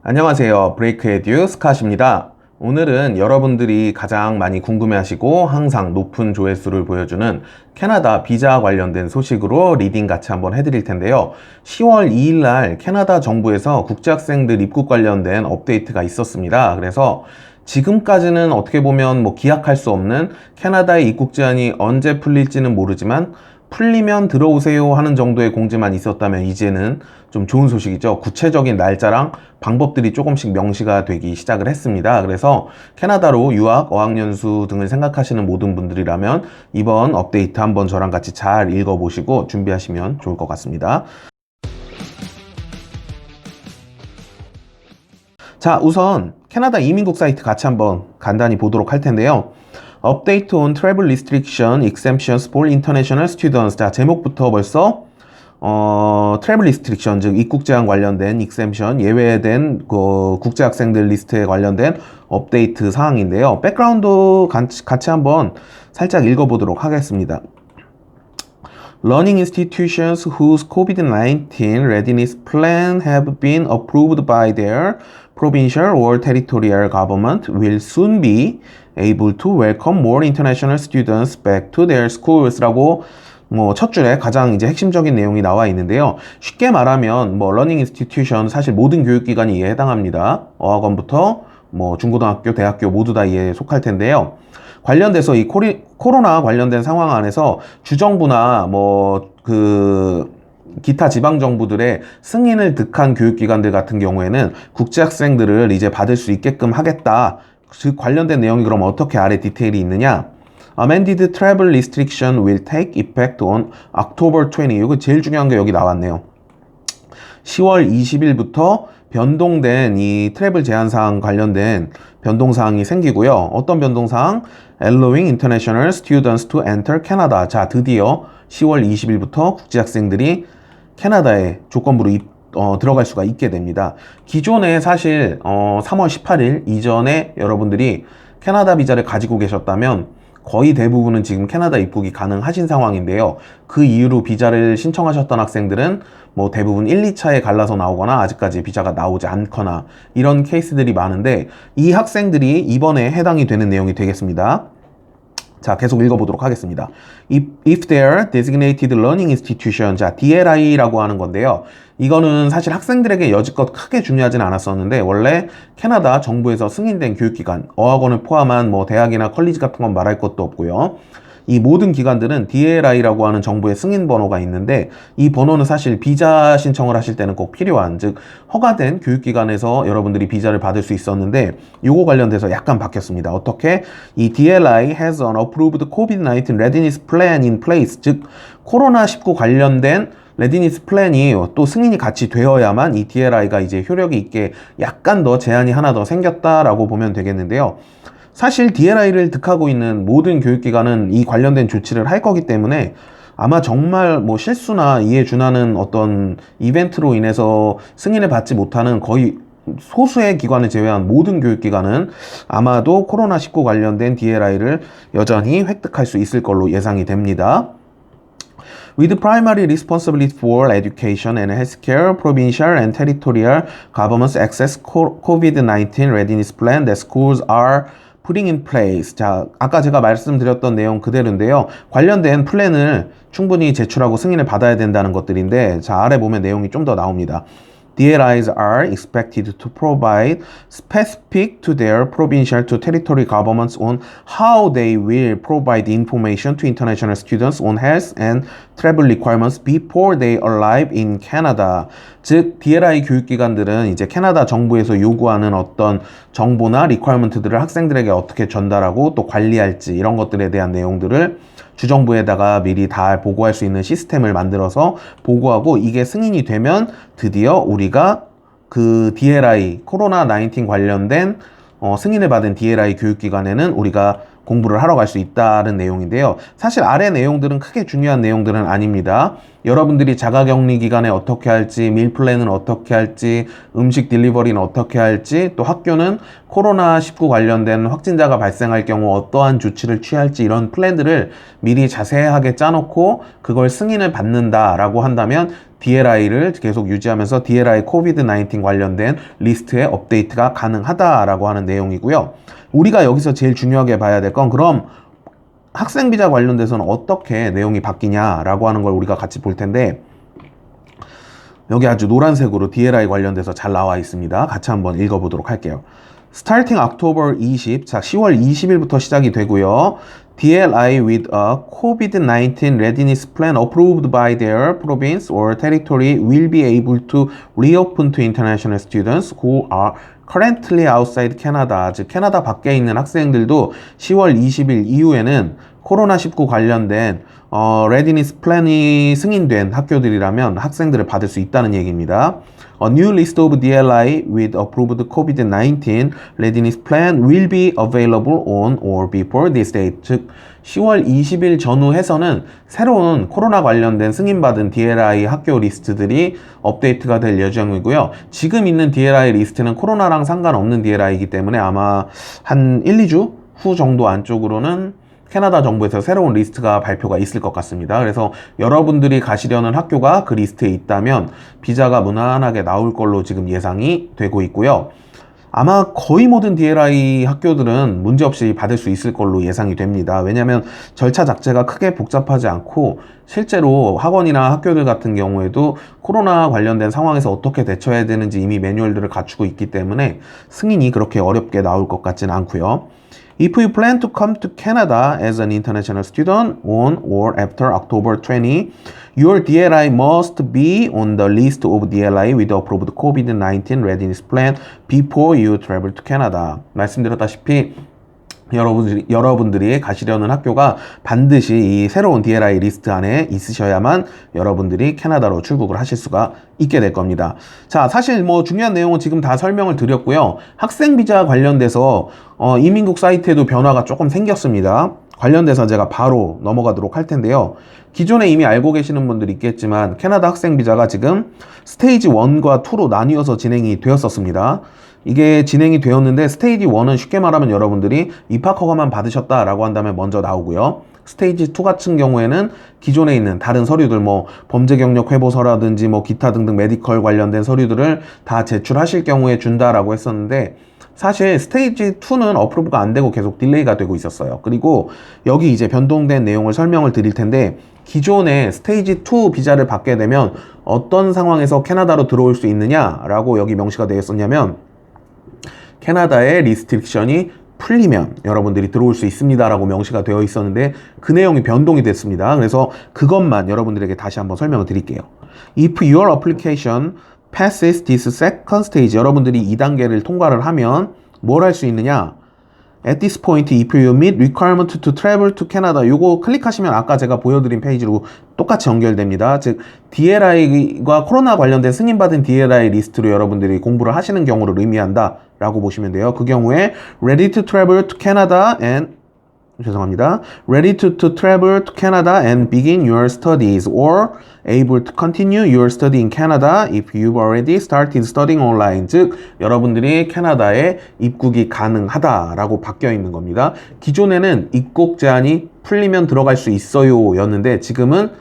안녕하세요. 브레이크 에듀 스캇입니다. 오늘은 여러분들이 가장 많이 궁금해하시고 항상 높은 조회수를 보여주는 캐나다 비자 관련된 소식으로 리딩 같이 한번 해드릴 텐데요. 10월 2일 날 캐나다 정부에서 국제학생들 입국 관련된 업데이트가 있었습니다. 그래서 지금까지는 어떻게 보면 기약할 수 없는 캐나다의 입국 제한이 언제 풀릴지는 모르지만 풀리면 들어오세요 하는 정도의 공지만 있었다면 이제는 좀 좋은 소식이죠. 구체적인 날짜랑 방법들이 조금씩 명시가 되기 시작을 했습니다. 그래서 캐나다로 유학, 어학연수 등을 생각하시는 모든 분들이라면 이번 업데이트 한번 저랑 같이 잘 읽어보시고 준비하시면 좋을 것 같습니다. 자, 우선 캐나다 이민국 사이트 같이 한번 간단히 보도록 할 텐데요. Update on Travel Restriction Exemptions for International Students. 자, 제목부터 벌써 Travel Restriction, 즉 입국 제한 관련된 Exemption, 예외된 국제 학생들 리스트에 관련된 업데이트 사항인데요. 백그라운드 같이 한번 살짝 읽어보도록 하겠습니다. Learning institutions whose COVID-19 readiness plan have been approved by their provincial or territorial government will soon be able to welcome more international students back to their schools 라고 첫 줄에 가장 이제 핵심적인 내용이 나와 있는데요. 쉽게 말하면 러닝 인스티튜션 사실 모든 교육기관이 이에 해당합니다. 어학원부터 중고등학교, 대학교 모두 다 이에 속할 텐데요. 관련돼서 이 코로나 관련된 상황 안에서 주정부나 기타 지방정부들의 승인을 득한 교육기관들 같은 경우에는 국제학생들을 이제 받을 수 있게끔 하겠다. 즉 관련된 내용이 그럼 어떻게 아래 디테일이 있느냐? Amended travel restriction will take effect on October 20. 이거 제일 중요한 게 여기 나왔네요. 10월 20일부터 변동된 이 트래블 제한 사항 관련된 변동 사항이 생기고요. 어떤 변동 사항? Allowing international students to enter Canada. 자, 드디어 10월 20일부터 국제학생들이 캐나다에 조건부로 들어갈 수가 있게 됩니다. 기존에 사실 3월 18일 이전에 여러분들이 캐나다 비자를 가지고 계셨다면 거의 대부분은 지금 캐나다 입국이 가능하신 상황인데요. 그 이후로 비자를 신청하셨던 학생들은 대부분 1, 2차에 갈라서 나오거나 아직까지 비자가 나오지 않거나 이런 케이스들이 많은데 이 학생들이 이번에 해당이 되는 내용이 되겠습니다. 자, 계속 읽어보도록 하겠습니다. If their designated learning institution, 자, DLI라고 하는 건데요. 이거는 사실 학생들에게 여지껏 크게 중요하진 않았었는데 원래 캐나다 정부에서 승인된 교육기관, 어학원을 포함한 대학이나 컬리지 같은 건 말할 것도 없고요. 이 모든 기관들은 DLI라고 하는 정부의 승인 번호가 있는데 이 번호는 사실 비자 신청을 하실 때는 꼭 필요한, 즉 허가된 교육기관에서 여러분들이 비자를 받을 수 있었는데 요거 관련돼서 약간 바뀌었습니다. 어떻게? 이 DLI has an approved COVID-19 readiness plan in place, 즉 코로나19 관련된 레디니스 플랜이 또 승인이 같이 되어야만 이 DLI가 이제 효력이 있게 약간 더 제한이 하나 더 생겼다라고 보면 되겠는데요. 사실 DLI를 득하고 있는 모든 교육기관은 이 관련된 조치를 할 거기 때문에 아마 정말 실수나 이에 준하는 어떤 이벤트로 인해서 승인을 받지 못하는 거의 소수의 기관을 제외한 모든 교육기관은 아마도 코로나19 관련된 DLI를 여전히 획득할 수 있을 걸로 예상이 됩니다. With primary responsibility for education and healthcare, provincial and territorial governments access COVID-19 readiness plan that schools are putting in place. 자, 아까 제가 말씀드렸던 내용 그대로인데요. 관련된 플랜을 충분히 제출하고 승인을 받아야 된다는 것들인데, 자, 아래 보면 내용이 좀 더 나옵니다. DLIs are expected to provide specific to their provincial to territory governments on how they will provide information to international students on health and travel requirements before they arrive in Canada. 즉, DLI 교육기관들은 이제 캐나다 정부에서 요구하는 어떤 정보나 리퀘어먼트들을 학생들에게 어떻게 전달하고 또 관리할지 이런 것들에 대한 내용들을 주정부에다가 미리 다 보고할 수 있는 시스템을 만들어서 보고하고 이게 승인이 되면 드디어 우리가 그 DLI 코로나19 관련된 승인을 받은 DLI 교육기관에는 우리가 공부를 하러 갈 수 있다는 내용인데요. 사실 아래 내용들은 크게 중요한 내용들은 아닙니다. 여러분들이 자가격리 기간에 어떻게 할지, 밀플랜은 어떻게 할지, 음식 딜리버리는 어떻게 할지, 또 학교는 코로나19 관련된 확진자가 발생할 경우 어떠한 조치를 취할지 이런 플랜들을 미리 자세하게 짜놓고 그걸 승인을 받는다라고 한다면 DLI를 계속 유지하면서 DLI COVID-19 관련된 리스트에 업데이트가 가능하다라고 하는 내용이고요. 우리가 여기서 제일 중요하게 봐야 될 건 그럼 학생 비자 관련돼서는 어떻게 내용이 바뀌냐라고 하는 걸 우리가 같이 볼 텐데 여기 아주 노란색으로 DLI 관련돼서 잘 나와 있습니다. 같이 한번 읽어보도록 할게요. Starting October 20, 자 10월 20일부터 시작이 되고요. DLI with a COVID-19 readiness plan approved by their province or territory will be able to reopen to international students who are currently outside Canada. 즉 캐나다 밖에 있는 학생들도 10월 20일 이후에는 코로나19 관련된 readiness plan이 승인된 학교들이라면 학생들을 받을 수 있다는 얘기입니다. A new list of DLI with approved COVID-19 readiness plan will be available on or before this date. 즉 10월 20일 전후해서는 새로운 코로나 관련된 승인받은 DLI 학교 리스트들이 업데이트가 될 예정이고요. 지금 있는 DLI 리스트는 코로나랑 상관없는 DLI이기 때문에 아마 한 1, 2주 후 정도 안쪽으로는 캐나다 정부에서 새로운 리스트가 발표가 있을 것 같습니다. 그래서 여러분들이 가시려는 학교가 그 리스트에 있다면 비자가 무난하게 나올 걸로 지금 예상이 되고 있고요. 아마 거의 모든 DLI 학교들은 문제없이 받을 수 있을 걸로 예상이 됩니다. 왜냐하면 절차 자체가 크게 복잡하지 않고 실제로 학원이나 학교들 같은 경우에도 코로나 관련된 상황에서 어떻게 대처해야 되는지 이미 매뉴얼들을 갖추고 있기 때문에 승인이 그렇게 어렵게 나올 것 같지는 않고요. If you plan to come to Canada as an international student on or after October 20, your DLI must be on the list of DLI with approved COVID-19 readiness plan before you travel to Canada. 말씀드렸다시피 여러분들이 가시려는 학교가 반드시 이 새로운 DLI 리스트 안에 있으셔야만 여러분들이 캐나다로 출국을 하실 수가 있게 될 겁니다. 자, 사실 뭐 중요한 내용은 지금 다 설명을 드렸고요. 학생 비자 관련돼서 이민국 사이트에도 변화가 조금 생겼습니다. 관련돼서 제가 바로 넘어가도록 할 텐데요. 기존에 이미 알고 계시는 분들이 있겠지만 캐나다 학생 비자가 지금 스테이지 1과 2로 나뉘어서 진행이 되었었습니다. 이게 진행이 되었는데 스테이지 1은 쉽게 말하면 여러분들이 입학 허가만 받으셨다라고 한다면 먼저 나오고요. 스테이지 2 같은 경우에는 기존에 있는 다른 서류들 뭐 범죄 경력 회보서라든지 뭐 기타 등등 메디컬 관련된 서류들을 다 제출하실 경우에 준다라고 했었는데 사실 스테이지 2는 어프로브가 안 되고 계속 딜레이가 되고 있었어요. 그리고 여기 이제 변동된 내용을 설명을 드릴 텐데 기존에 스테이지 2 비자를 받게 되면 어떤 상황에서 캐나다로 들어올 수 있느냐라고 여기 명시가 되어 있었냐면 캐나다의 리스트릭션이 풀리면 여러분들이 들어올 수 있습니다 라고 명시가 되어 있었는데 그 내용이 변동이 됐습니다. 그래서 그것만 여러분들에게 다시 한번 설명을 드릴게요. If your application passes this second stage, 여러분들이 2단계를 통과를 하면 뭘 할 수 있느냐? At this point, if you meet requirement to travel to Canada, 요거 클릭하시면 아까 제가 보여드린 페이지로 똑같이 연결됩니다. 즉 DLI가 코로나 관련된 승인받은 DLI 리스트로 여러분들이 공부를 하시는 경우를 의미한다 라고 보시면 돼요. 그 경우에 ready to travel to Canada and ready to travel to Canada and begin your studies or able to continue your study in Canada if you've already started studying online. 즉 여러분들이 캐나다에 입국이 가능하다라고 바뀌어 있는 겁니다. 기존에는 입국 제한이 풀리면 들어갈 수 있어요 였는데 지금은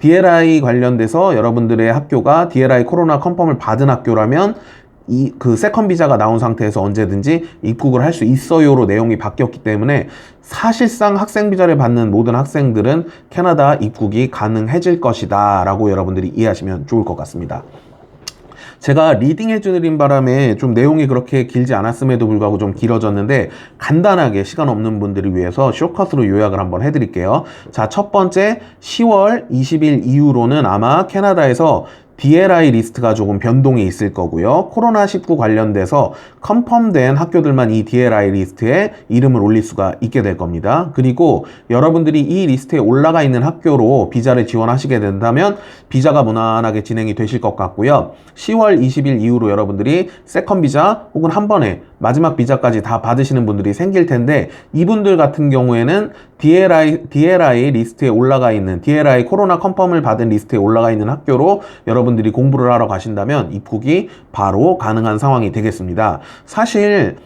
DLI 관련돼서 여러분들의 학교가 DLI 코로나 컨펌을 받은 학교라면 그 세컨 비자가 나온 상태에서 언제든지 입국을 할 수 있어요로 내용이 바뀌었기 때문에 사실상 학생 비자를 받는 모든 학생들은 캐나다 입국이 가능해질 것이다 라고 여러분들이 이해하시면 좋을 것 같습니다. 제가 리딩 해주는 바람에 좀 내용이 그렇게 길지 않았음에도 불구하고 좀 길어졌는데 간단하게 시간 없는 분들을 위해서 쇼컷으로 요약을 한번 해드릴게요. 자, 첫 번째 10월 20일 이후로는 아마 캐나다에서 DLI 리스트가 조금 변동이 있을 거고요. 코로나19 관련돼서 컨펌된 학교들만 이 DLI 리스트에 이름을 올릴 수가 있게 될 겁니다. 그리고 여러분들이 이 리스트에 올라가 있는 학교로 비자를 지원하시게 된다면 비자가 무난하게 진행이 되실 것 같고요. 10월 20일 이후로 여러분들이 세컨 비자 혹은 한 번에 마지막 비자까지 다 받으시는 분들이 생길 텐데, 이분들 같은 경우에는 DLI 리스트에 올라가 있는, DLI 코로나 컨펌을 받은 리스트에 올라가 있는 학교로 여러분들이 공부를 하러 가신다면 입국이 바로 가능한 상황이 되겠습니다. 사실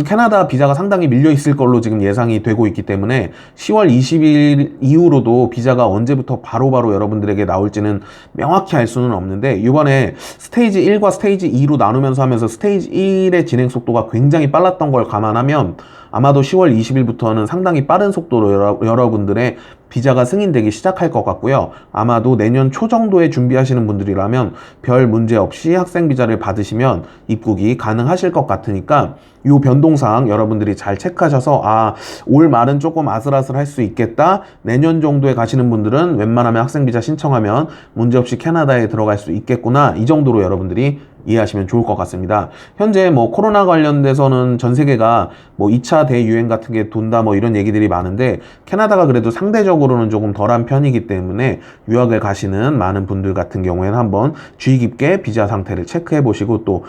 캐나다 비자가 상당히 밀려 있을 걸로 지금 예상이 되고 있기 때문에 10월 20일 이후로도 비자가 언제부터 바로바로 여러분들에게 나올지는 명확히 알 수는 없는데, 이번에 스테이지 1과 스테이지 2로 나누면서 하면서 스테이지 1의 진행 속도가 굉장히 빨랐던 걸 감안하면 아마도 10월 20일부터는 상당히 빠른 속도로 여러분들의 비자가 승인되기 시작할 것 같고요. 아마도 내년 초 정도에 준비하시는 분들이라면 별 문제 없이 학생 비자를 받으시면 입국이 가능하실 것 같으니까, 이 변동사항 여러분들이 잘 체크하셔서 올 말은 조금 아슬아슬할 수 있겠다, 내년 정도에 가시는 분들은 웬만하면 학생 비자 신청하면 문제없이 캐나다에 들어갈 수 있겠구나, 이 정도로 여러분들이 이해하시면 좋을 것 같습니다. 현재 뭐 코로나 관련돼서는 전 세계가 뭐 2차 대유행 같은 게 돈다 뭐 이런 얘기들이 많은데, 캐나다가 그래도 상대적으로는 조금 덜한 편이기 때문에 유학을 가시는 많은 분들 같은 경우에는 한번 주의 깊게 비자 상태를 체크해 보시고 또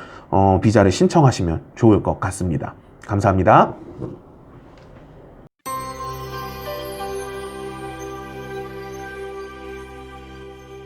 비자를 신청하시면 좋을 것 같습니다. 감사합니다.